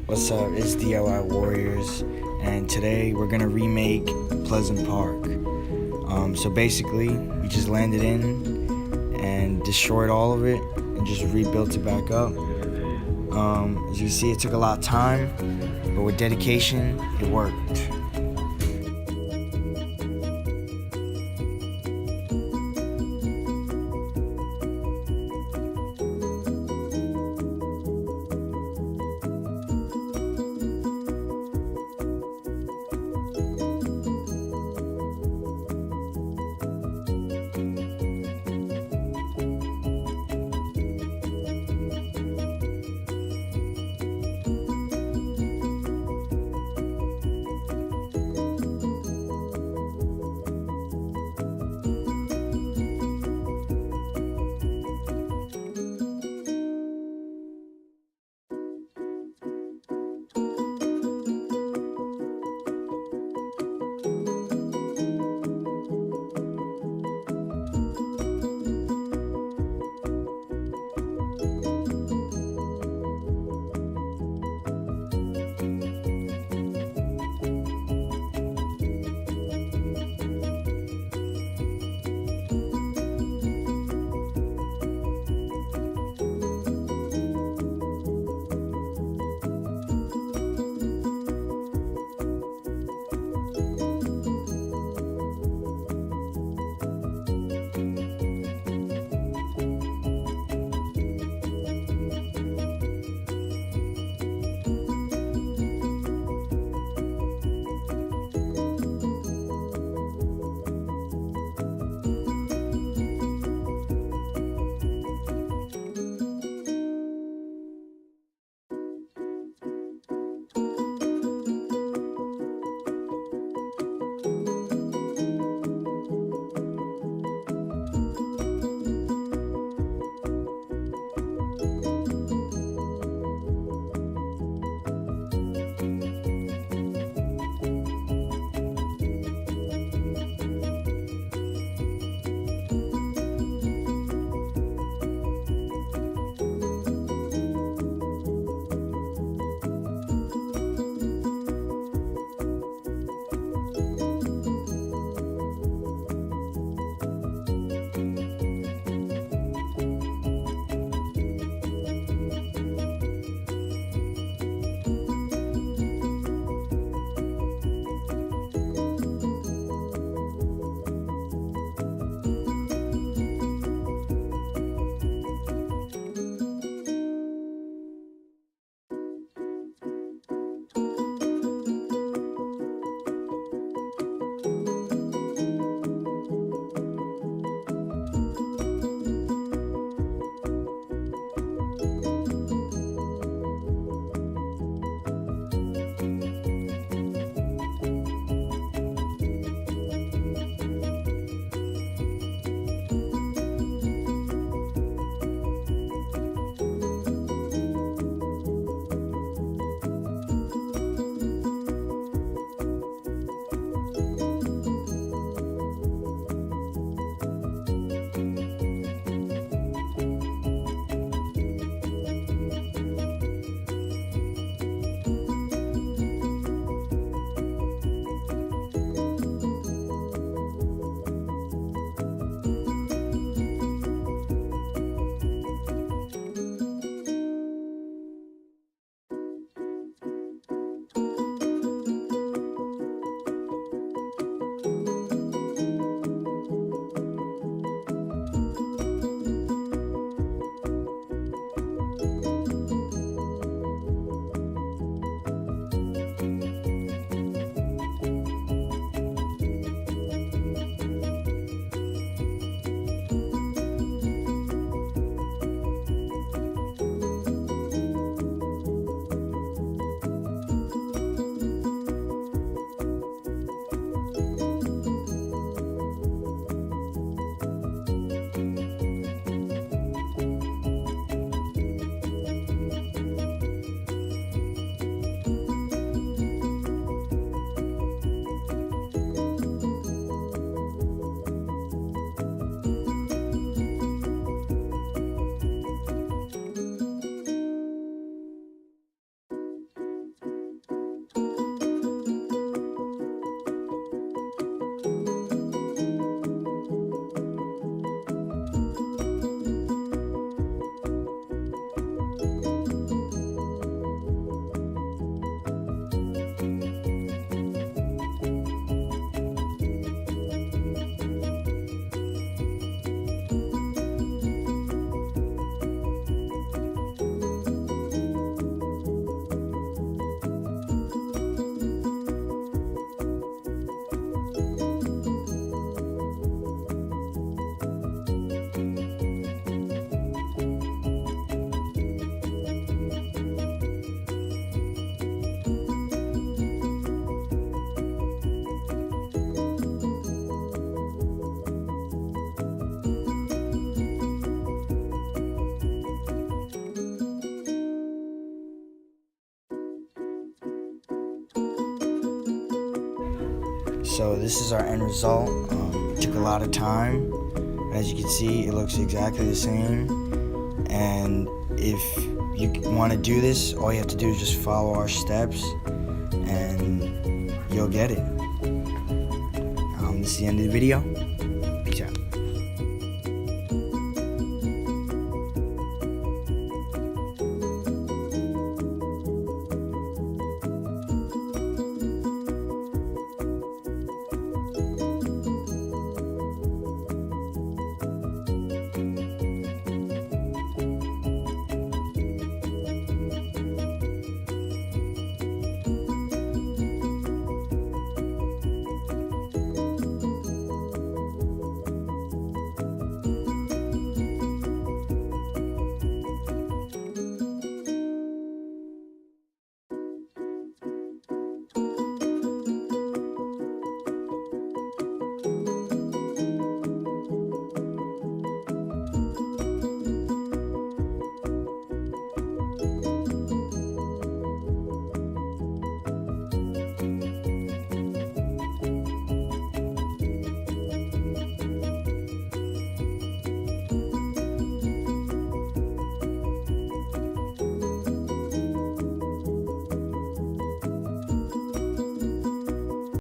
What's up? It's DIY Warriors, and today we're gonna remake Pleasant Park. So basically, we just landed in and destroyed all of it and just rebuilt it back up. As you can see, it took a lot of time, but with dedication, it worked. So this is our end result. It took a lot of time. As you can see, it looks exactly the same. And if you want to do this, all you have to do is just follow our steps and you'll get it. This is the end of the video.